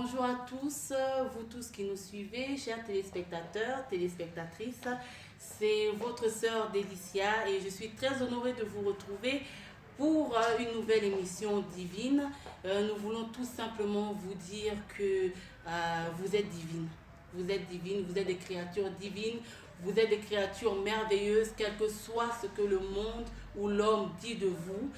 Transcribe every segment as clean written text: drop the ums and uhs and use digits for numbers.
Bonjour à tous, vous tous qui nous suivez, chers téléspectateurs, téléspectatrices. C'est votre sœur Délicia et je suis très honorée de vous retrouver pour une nouvelle émission divine. Nous voulons tout simplement vous dire que vous êtes divines. Vous êtes divines, vous êtes des créatures divines, vous êtes des créatures merveilleuses, quel que soit ce que le monde ou l'homme dit de vous.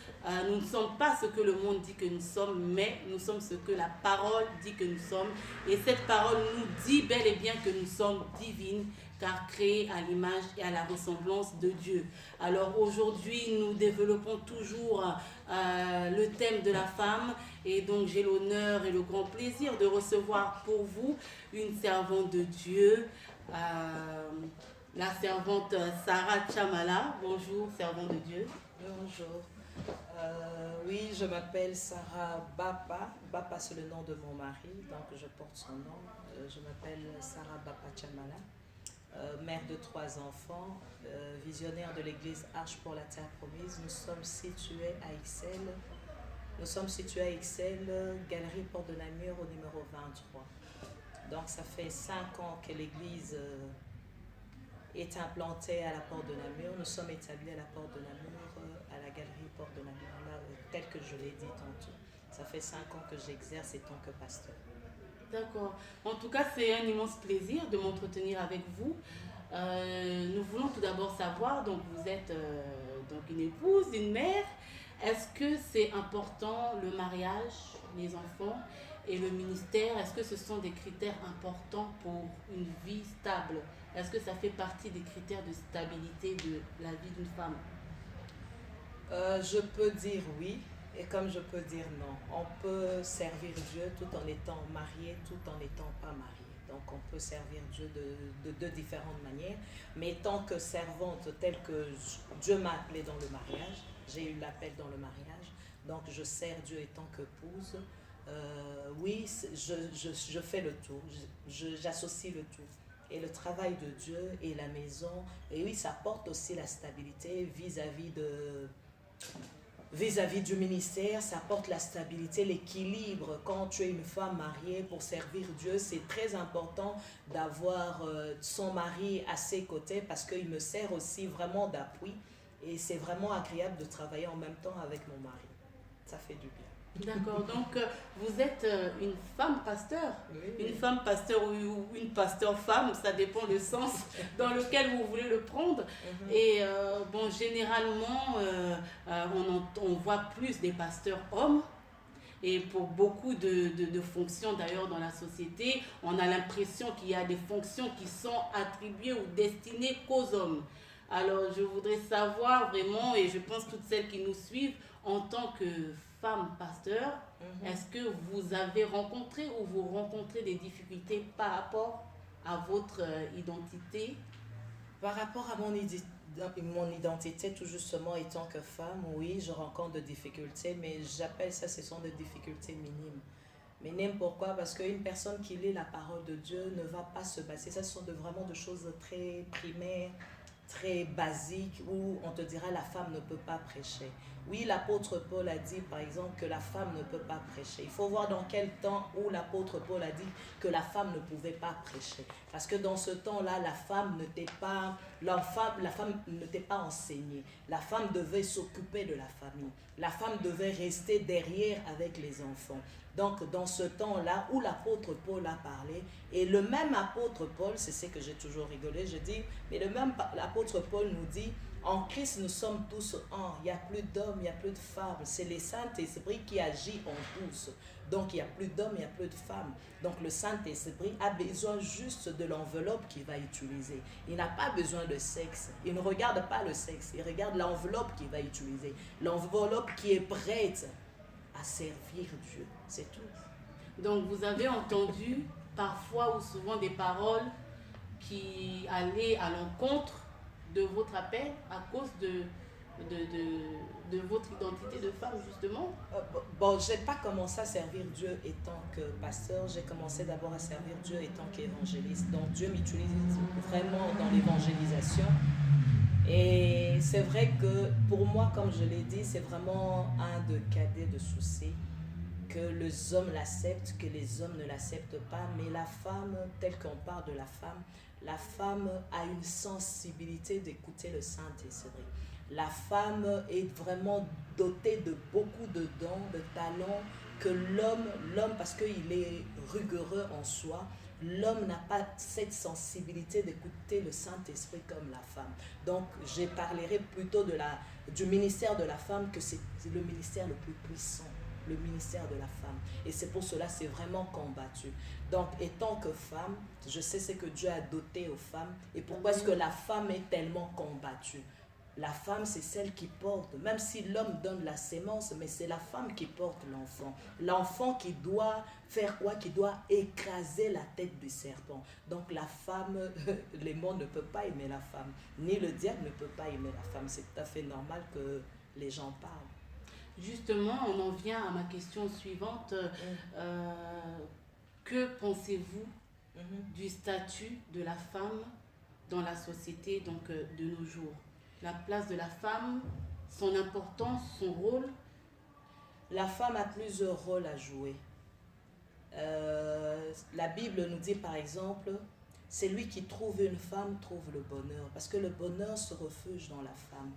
Nous ne sommes pas ce que le monde dit que nous sommes, mais nous sommes ce que la parole dit que nous sommes. Et cette parole nous dit bel et bien que nous sommes divines, car créées à l'image et à la ressemblance de Dieu. Alors aujourd'hui, nous développons toujours le thème de la femme. Et donc j'ai l'honneur et le grand plaisir de recevoir pour vous une servante de Dieu, la servante Sarah Chamala. Bonjour, servante de Dieu. Bonjour. Oui, je m'appelle Sarah Bapa. Bapa, c'est le nom de mon mari, donc je porte son nom. Je m'appelle Sarah Bapa Chamala, mère de 3 enfants, visionnaire de l'église Arche pour la Terre Promise. Nous sommes situés à Ixelles. Nous sommes situés à Ixelles, Galerie Porte de Namur au numéro 23. Donc ça fait 5 ans que l'église est implantée à la Porte de Namur. Nous sommes établis à la Porte de Namur, à la Galerie Porte de Namur, là, tel que je l'ai dit tantôt. Ça fait 5 ans que j'exerce en tant que pasteur. D'accord. En tout cas, c'est un immense plaisir de m'entretenir avec vous. Nous voulons tout d'abord savoir, donc vous êtes donc une épouse, une mère. Est-ce que c'est important le mariage, les enfants et le ministère? Est-ce que ce sont des critères importants pour une vie stable? Est-ce que ça fait partie des critères de stabilité de la vie d'une femme? Je peux dire oui, et comme je peux dire non. On peut servir Dieu tout en étant marié, tout en n'étant pas marié. Donc on peut servir Dieu de deux différentes manières. Mais tant que servante, telle que Dieu m'a appelée dans le mariage, j'ai eu l'appel dans le mariage, donc je sers Dieu en tant qu'épouse. Oui, je fais le tout, j'associe le tout. Et le travail de Dieu et la maison, et oui, ça porte aussi la stabilité vis-à-vis du ministère, ça apporte la stabilité, l'équilibre. Quand tu es une femme mariée pour servir Dieu, c'est très important d'avoir son mari à ses côtés parce qu'il me sert aussi vraiment d'appui et c'est vraiment agréable de travailler en même temps avec mon mari. Ça fait du bien. D'accord, donc vous êtes une femme pasteur, Oui. une femme pasteur ou une pasteur femme, ça dépend le sens dans lequel vous voulez le prendre. Et bon, généralement, on voit plus des pasteurs hommes. Et pour beaucoup de fonctions d'ailleurs dans la société, on a l'impression qu'il y a des fonctions qui sont attribuées ou destinées qu'aux hommes. Alors je voudrais savoir vraiment, et je pense toutes celles qui nous suivent, en tant que femme pasteur, est-ce que vous avez rencontré ou vous rencontrez des difficultés par rapport à votre identité? Par rapport à mon identité, tout justement, étant que femme, oui, je rencontre des difficultés, mais j'appelle ça, ce sont des difficultés minimes. Minimes, pourquoi? Parce qu'une personne qui lit la parole de Dieu ne va pas se baser. Ça, ce sont vraiment des choses très primaires, très basiques, où on te dira la femme ne peut pas prêcher. Oui, l'apôtre Paul a dit, par exemple, que la femme ne peut pas prêcher. Il faut voir dans quel temps où l'apôtre Paul a dit que la femme ne pouvait pas prêcher. Parce que dans ce temps-là, la femme n'était pas enseignée. La femme devait s'occuper de la famille. La femme devait rester derrière avec les enfants. Donc, dans ce temps-là où l'apôtre Paul a parlé, et le même apôtre Paul, c'est ce que j'ai toujours rigolé, je dis, mais le même apôtre Paul nous dit, en Christ, nous sommes tous un. Il n'y a plus d'hommes, il n'y a plus de femmes. C'est le Saint-Esprit qui agit en tous. Donc, il n'y a plus d'hommes, il n'y a plus de femmes. Donc, le Saint-Esprit a besoin juste de l'enveloppe qu'il va utiliser. Il n'a pas besoin de sexe. Il ne regarde pas le sexe. Il regarde l'enveloppe qu'il va utiliser. L'enveloppe qui est prête à servir Dieu. C'est tout. Donc vous avez entendu parfois ou souvent des paroles qui allaient à l'encontre de votre appel à cause de votre identité de femme, justement? Bon, je n'ai pas commencé à servir Dieu étant que pasteur, j'ai commencé d'abord à servir Dieu étant qu'évangéliste. Donc Dieu m'utilise vraiment dans l'évangélisation. Et c'est vrai que pour moi, comme je l'ai dit, c'est vraiment un de cadets de soucis. que les hommes l'acceptent, que les hommes ne l'acceptent pas, mais la femme, telle qu'on parle de la femme a une sensibilité d'écouter le Saint-Esprit. La femme est vraiment dotée de beaucoup de dons, de talents, que l'homme parce qu'il est rigoureux en soi, l'homme n'a pas cette sensibilité d'écouter le Saint-Esprit comme la femme. Donc, je parlerai plutôt du ministère de la femme, que c'est le ministère le plus puissant, le ministère de la femme. Et c'est pour cela, c'est vraiment combattu. Donc, étant que femme, je sais ce que Dieu a doté aux femmes. Et pourquoi est-ce que la femme est tellement combattue? La femme, c'est celle qui porte, même si l'homme donne la sémence, mais c'est la femme qui porte l'enfant. L'enfant qui doit faire quoi? Qui doit écraser la tête du serpent. Donc la femme, le monde ne peut pas aimer la femme, ni le diable ne peut pas aimer la femme. C'est tout à fait normal que les gens parlent. Justement, on en vient à ma question suivante. Que pensez-vous du statut de la femme dans la société de nos jours? La place de la femme, son importance, son rôle? La femme a plusieurs rôles à jouer. La Bible nous dit par exemple, c'est lui qui trouve une femme trouve le bonheur, parce que le bonheur se refuge dans la femme.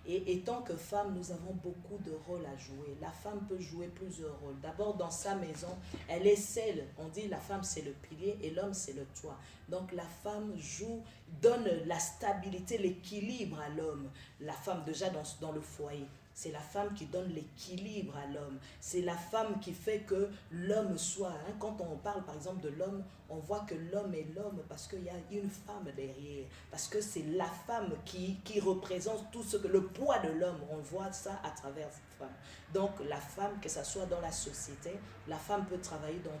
Et étant que femme, nous avons beaucoup de rôles à jouer. La femme peut jouer plusieurs rôles. D'abord, dans sa maison, elle est celle, on dit la femme c'est le pilier et l'homme c'est le toit. Donc la femme donne la stabilité, l'équilibre à l'homme. La femme déjà dans le foyer. C'est la femme qui donne l'équilibre à l'homme. C'est la femme qui fait que l'homme soit... quand on parle par exemple de l'homme, on voit que l'homme est l'homme parce qu'il y a une femme derrière. Parce que c'est la femme qui représente tout ce que... Le poids de l'homme, on voit ça à travers cette femme. Donc la femme, que ce soit dans la société, la femme peut travailler dans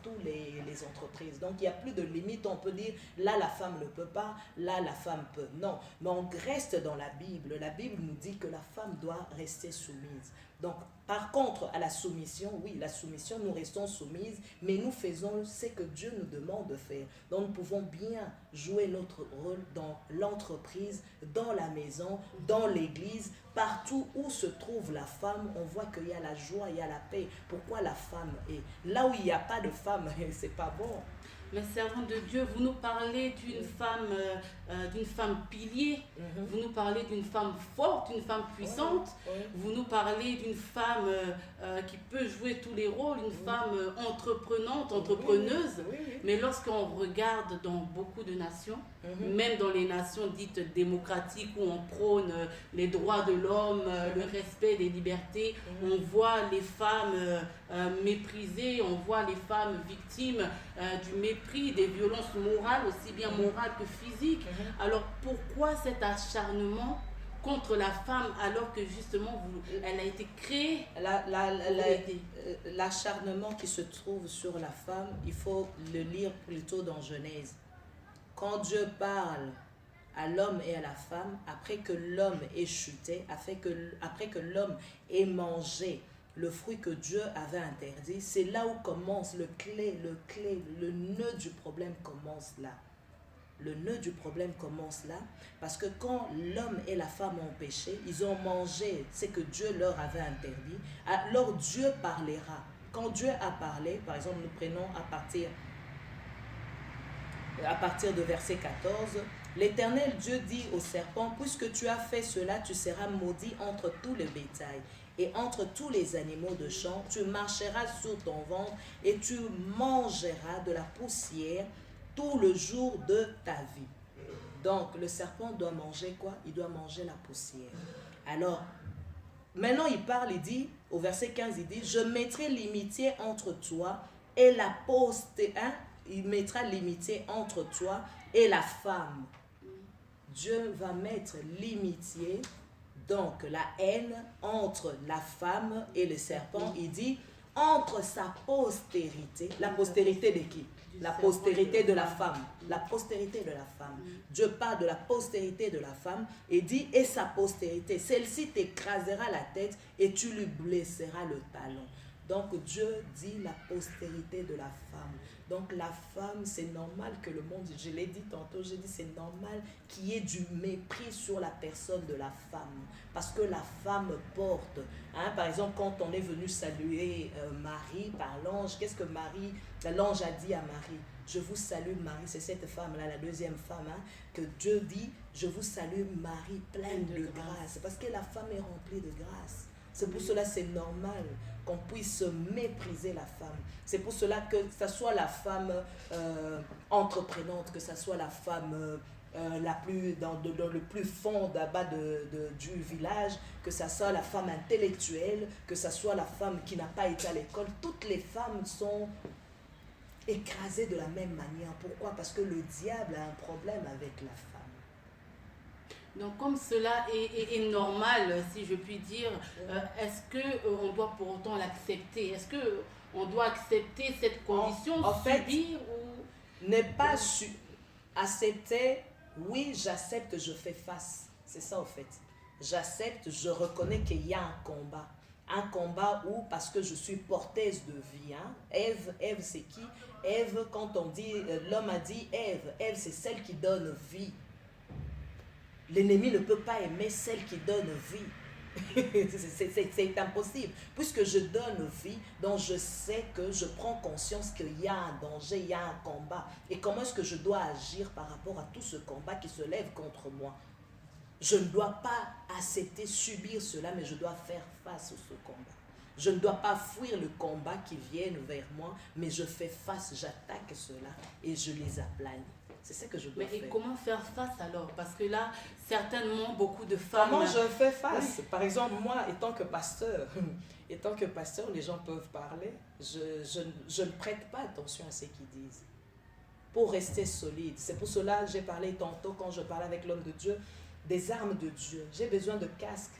toutes les entreprises. Donc, il n'y a plus de limite. On peut dire, là, la femme ne peut pas, là, la femme peut. Non, mais on reste dans la Bible. La Bible nous dit que la femme doit rester soumise. Donc, par contre, à la soumission, oui, la soumission, nous restons soumises, mais nous faisons ce que Dieu nous demande de faire. Donc, nous pouvons bien jouer notre rôle dans l'entreprise, dans la maison, dans l'église, partout où se trouve la femme, on voit qu'il y a la joie, il y a la paix. Pourquoi la femme est là où il n'y a pas de femme, c'est pas bon. Mais servante de Dieu, vous nous parlez d'une femme pilier, vous nous parlez d'une femme forte, une femme puissante, vous nous parlez d'une femme qui peut jouer tous les rôles, une femme entreprenante, entrepreneuse. Mais lorsqu'on regarde dans beaucoup de nations, même dans les nations dites démocratiques où on prône les droits de l'homme, le respect des libertés, on voit les femmes méprisées, on voit les femmes victimes du mépris, des violences morales, aussi bien morales que physiques. Alors pourquoi cet acharnement contre la femme alors que justement elle a été créée? L'acharnement qui se trouve sur la femme, il faut le lire plutôt dans Genèse. Quand Dieu parle à l'homme et à la femme, après que l'homme ait chuté, après que l'homme ait mangé le fruit que Dieu avait interdit, c'est là où commence le nœud du problème commence là. Le nœud du problème commence là, parce que quand l'homme et la femme ont péché, ils ont mangé ce que Dieu leur avait interdit, alors Dieu parlera. Quand Dieu a parlé, par exemple, nous prenons à partir de verset 14, l'Éternel Dieu dit au serpent, puisque tu as fait cela, tu seras maudit entre tout le bétail et entre tous les animaux de champ, tu marcheras sur ton ventre et tu mangeras de la poussière tout le jour de ta vie. Donc, le serpent doit manger quoi? Il doit manger la poussière. Alors, maintenant il parle, il dit, au verset 15, il dit, je mettrai l'amitié entre toi et la postérité. Il mettra l'amitié entre toi et la femme. Dieu va mettre l'amitié, donc la haine, entre la femme et le serpent. Il dit, entre sa postérité. La postérité de qui? La postérité de la femme. La postérité de la femme. Dieu parle de la postérité de la femme et dit, et sa postérité. Celle-ci t'écrasera la tête et tu lui blesseras le talon. Donc Dieu dit la postérité de la femme. Donc la femme, c'est normal que le monde, je l'ai dit tantôt, j'ai dit c'est normal qu'il y ait du mépris sur la personne de la femme. Parce que la femme porte. Hein, par exemple, quand on est venu saluer Marie par l'ange, qu'est-ce que l'ange a dit à Marie? Je vous salue Marie, c'est cette femme-là, la deuxième femme, hein, que Dieu dit, je vous salue Marie, pleine de grâce. Parce que la femme est remplie de grâce. C'est pour cela c'est normal qu'on puisse mépriser la femme. C'est pour cela que ce soit la femme entreprenante, que ce soit la femme la plus dans le plus fond d'abord du village, que ce soit la femme intellectuelle, que ce soit la femme qui n'a pas été à l'école. Toutes les femmes sont écrasées de la même manière. Pourquoi? Parce que le diable a un problème avec la femme. Donc comme cela est normal, si je puis dire, est-ce qu'on doit pour autant l'accepter? Est-ce qu'on doit accepter cette condition, en fait, subir ou... Ne pas accepter, oui, j'accepte, je fais face. C'est ça en fait. J'accepte, je reconnais qu'il y a un combat. Un combat où, parce que je suis porteuse de vie. Hein? Ève c'est qui? Ève, quand on dit, l'homme a dit Ève c'est celle qui donne vie. L'ennemi ne peut pas aimer celle qui donne vie. C'est impossible. Puisque je donne vie, donc je sais que je prends conscience qu'il y a un danger, il y a un combat. Et comment est-ce que je dois agir par rapport à tout ce combat qui se lève contre moi? Je ne dois pas accepter, subir cela, mais je dois faire face à ce combat. Je ne dois pas fuir le combat qui vient vers moi, mais je fais face, j'attaque cela et je les aplane. C'est ce que je dois faire. Et comment faire face alors? Parce que là, certainement, beaucoup de femmes... Comment je fais face? Oui. Par exemple, moi, étant que pasteur, les gens peuvent parler, je ne prête pas attention à ce qu'ils disent. Pour rester solide. C'est pour cela que j'ai parlé tantôt, quand je parlais avec l'homme de Dieu, des armes de Dieu. J'ai besoin de casques.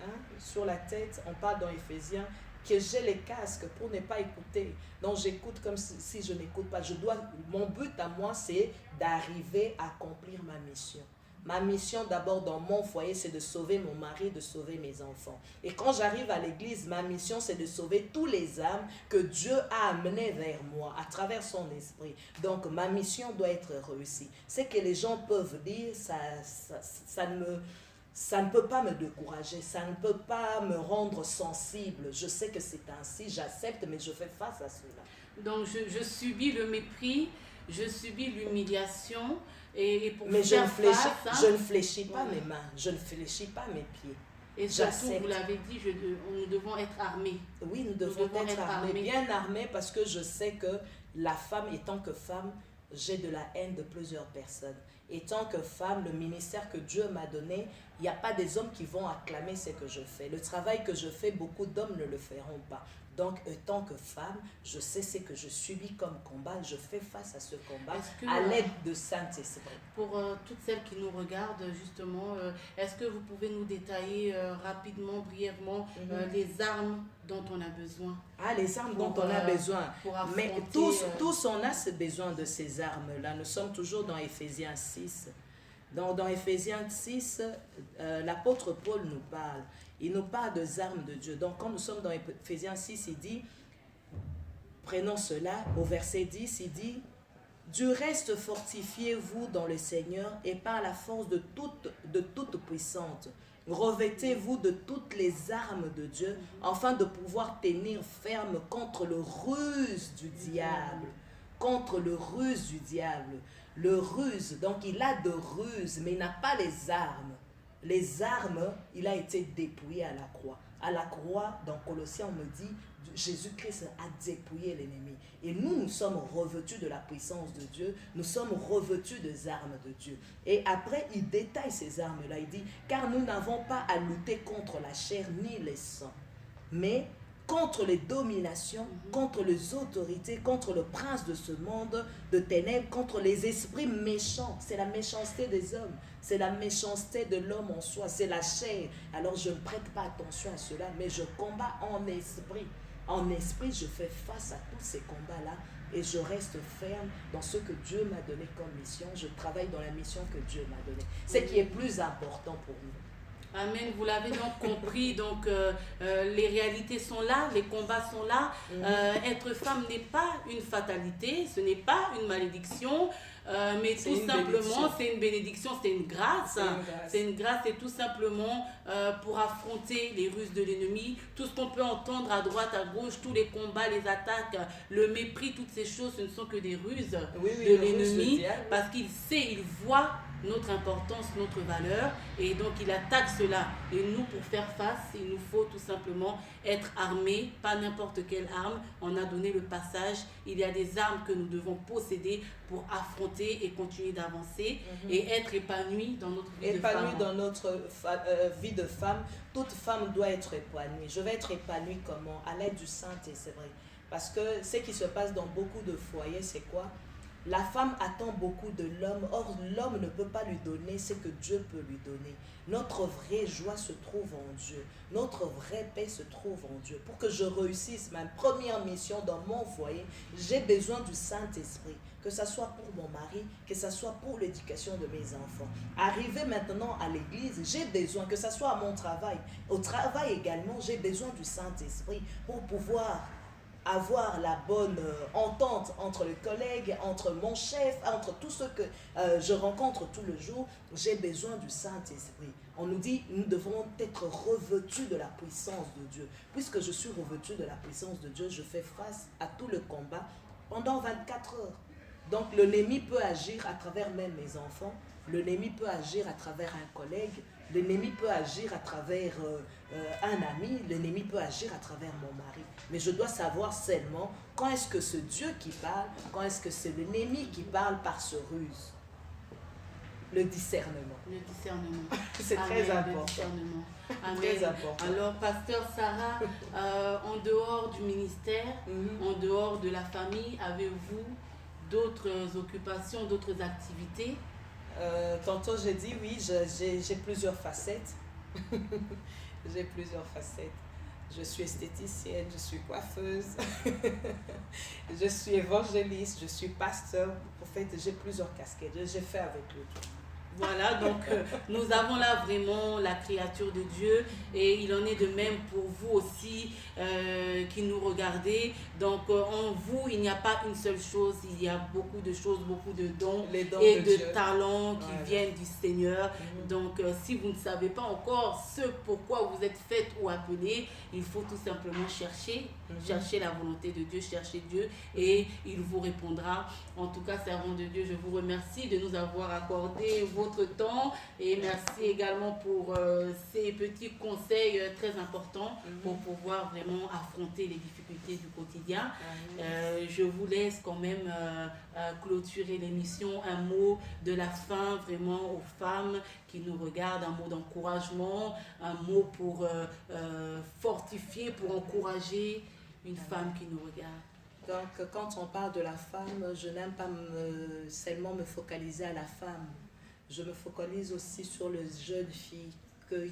Hein? Sur la tête, on parle dans Éphésiens, que j'ai les casques pour ne pas écouter. Donc j'écoute comme si je n'écoute pas. Mon but à moi, c'est d'arriver à accomplir ma mission. Ma mission d'abord dans mon foyer, c'est de sauver mon mari, de sauver mes enfants. Et quand j'arrive à l'église, ma mission, c'est de sauver tous les âmes que Dieu a amenées vers moi à travers son esprit. Donc ma mission doit être réussie. Ce que les gens peuvent dire, ça ne peut pas me décourager, ça ne peut pas me rendre sensible. Je sais que c'est ainsi, j'accepte, mais je fais face à cela. Donc je subis le mépris, je subis l'humiliation, et pour mais faire face... je ne fléchis pas mes mains, je ne fléchis pas mes pieds. Et surtout, vous l'avez dit, nous devons être armés. Oui, nous devons être armés, bien armés, parce que je sais que la femme, étant que femme, j'ai de la haine de plusieurs personnes. Étant que femme, le ministère que Dieu m'a donné, il n'y a pas des hommes qui vont acclamer ce que je fais. Le travail que je fais, beaucoup d'hommes ne le feront pas. Donc, étant que femme, je sais ce que je subis comme combat. Je fais face à ce combat à l'aide de Saint-Esprit. Pour toutes celles qui nous regardent, justement, est-ce que vous pouvez nous détailler rapidement, brièvement, les armes dont on a besoin? Ah, les armes dont on a besoin. Mais tous on a besoin de ces armes-là. Nous sommes toujours dans Éphésiens 6. Dans Éphésiens 6, l'apôtre Paul nous parle. Il nous parle des armes de Dieu. Donc, quand nous sommes dans Éphésiens 6, il dit, prenons cela, au verset 10, il dit, « Du reste, fortifiez-vous dans le Seigneur et par la force de toute puissante. Revêtez-vous de toutes les armes de Dieu, afin de pouvoir tenir ferme contre le ruse du diable. » Contre le ruse du diable. Le ruse, donc il a de ruse, mais il n'a pas les armes. Les armes, il a été dépouillé à la croix. À la croix, dans Colossiens, on me dit, Jésus-Christ a dépouillé l'ennemi. Et nous sommes revêtus de la puissance de Dieu. Nous sommes revêtus des armes de Dieu. Et après, il détaille ces armes-là. Il dit, car nous n'avons pas à lutter contre la chair ni les sangs, mais contre les dominations, contre les autorités, contre le prince de ce monde de ténèbres, contre les esprits méchants. C'est la méchanceté des hommes, c'est la méchanceté de l'homme en soi, c'est la chair. Alors je ne prête pas attention à cela, mais je combats en esprit. En esprit, je fais face à tous ces combats-là et je reste ferme dans ce que Dieu m'a donné comme mission. Je travaille dans la mission que Dieu m'a donnée. Ce qui est plus important pour nous. Amen, vous l'avez donc compris, donc les réalités sont là, les combats sont là. Être femme n'est pas une fatalité, ce n'est pas une malédiction, mais tout simplement c'est une bénédiction, c'est une grâce. C'est une grâce et tout simplement pour affronter les ruses de l'ennemi, tout ce qu'on peut entendre à droite, à gauche, tous les combats, les attaques, le mépris, toutes ces choses, ce ne sont que des ruses de l'ennemi, parce qu'il sait, il voit notre importance, notre valeur, et donc il attaque cela. Et nous, pour faire face, il nous faut tout simplement être armés, pas n'importe quelle arme. On a donné le passage, il y a des armes que nous devons posséder pour affronter et continuer d'avancer et être épanouis dans notre vie de femme. Épanouis dans notre vie de femme, toute femme doit être épanouie. Je vais être épanouie comment? À l'aide du Saint-Esprit. C'est vrai. Parce que ce qui se passe dans beaucoup de foyers, c'est quoi? La femme attend beaucoup de l'homme, or l'homme ne peut pas lui donner ce que Dieu peut lui donner. Notre vraie joie se trouve en Dieu. Notre vraie paix se trouve en Dieu. Pour que je réussisse ma première mission dans mon foyer, j'ai besoin du Saint-Esprit. Que ce soit pour mon mari, que ce soit pour l'éducation de mes enfants. Arriver maintenant à l'église, j'ai besoin, que ce soit à mon travail. Au travail également, j'ai besoin du Saint-Esprit pour pouvoir avoir la bonne entente entre les collègues, entre mon chef, entre tous ceux que je rencontre tous les jours. J'ai besoin du Saint-Esprit. On nous dit, nous devons être revêtus de la puissance de Dieu. Puisque je suis revêtu de la puissance de Dieu, je fais face à tout le combat pendant 24 heures. Donc l'ennemi peut agir à travers même mes enfants, l'ennemi peut agir à travers un collègue, l'ennemi peut agir à travers un ami, l'ennemi peut agir à travers mon mari. Mais je dois savoir seulement quand est-ce que c'est Dieu qui parle, quand est-ce que c'est l'ennemi qui parle par ce ruse. Le discernement. Le discernement. C'est très important. Le discernement. Amen. Très important. Alors, pasteur Sarah, en dehors du ministère, en dehors de la famille, avez-vous d'autres occupations, d'autres activités? Tantôt j'ai dit oui, j'ai plusieurs facettes. J'ai plusieurs facettes. Je suis esthéticienne, je suis coiffeuse, je suis évangéliste, je suis pasteur. En fait, j'ai plusieurs casquettes. J'ai fait avec le tout. Voilà, donc nous avons là vraiment la créature de Dieu et il en est de même pour vous aussi qui nous regardez. Donc en vous, il n'y a pas une seule chose, il y a beaucoup de choses, beaucoup de dons et de talents qui viennent du Seigneur. Donc si vous ne savez pas encore ce pourquoi vous êtes faites ou appelées, il faut tout simplement chercher la volonté de Dieu, chercher Dieu et il vous répondra. En tout cas, servant de Dieu, je vous remercie de nous avoir accordé votre temps et merci également pour ces petits conseils très importants pour pouvoir vraiment affronter les difficultés du quotidien. Je vous laisse quand même clôturer l'émission, un mot de la fin vraiment aux femmes qui nous regardent, un mot d'encouragement, un mot pour fortifier, pour encourager une femme qui nous regarde. Donc, quand on parle de la femme, je n'aime pas seulement me focaliser à la femme. Je me focalise aussi sur les jeunes filles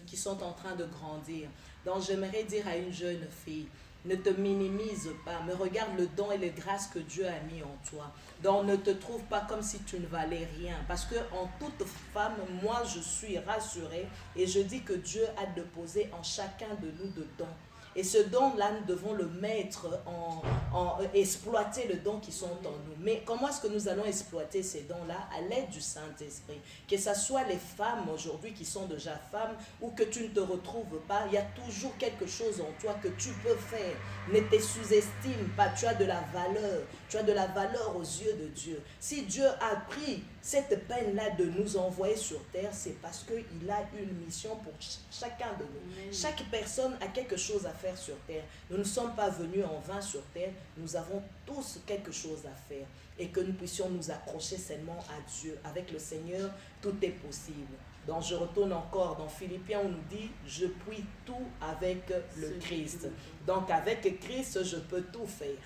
qui sont en train de grandir. Donc, j'aimerais dire à une jeune fille, ne te minimise pas, mais regarde le don et les grâces que Dieu a mis en toi. Donc, ne te trouve pas comme si tu ne valais rien. Parce que en toute femme, moi, je suis rassurée et je dis que Dieu a déposé en chacun de nous de dons. Et ce don-là, nous devons le mettre exploiter le don qui sont en nous. Mais comment est-ce que nous allons exploiter ces dons-là? À l'aide du Saint-Esprit. Que ce soit les femmes aujourd'hui qui sont déjà femmes ou que tu ne te retrouves pas, il y a toujours quelque chose en toi que tu peux faire. Ne te sous-estime pas, tu as de la valeur. Tu as de la valeur aux yeux de Dieu. Si Dieu a pris cette peine-là de nous envoyer sur terre, c'est parce qu'il a une mission pour chacun de nous. Amen. Chaque personne a quelque chose à faire sur terre. Nous ne sommes pas venus en vain sur terre. Nous avons tous quelque chose à faire. Et que nous puissions nous accrocher seulement à Dieu. Avec le Seigneur, tout est possible. Donc je retourne encore dans Philippiens, on nous dit, je puis tout avec le Christ. Donc avec Christ, je peux tout faire.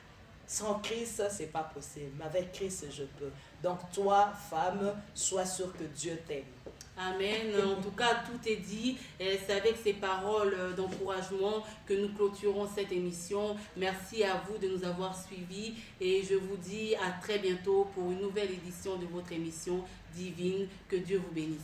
Sans Christ, ce n'est pas possible. Mais avec Christ, je peux. Donc toi, femme, sois sûre que Dieu t'aime. Amen. En tout cas, tout est dit. C'est avec ces paroles d'encouragement que nous clôturons cette émission. Merci à vous de nous avoir suivis. Et je vous dis à très bientôt pour une nouvelle édition de votre émission divine. Que Dieu vous bénisse.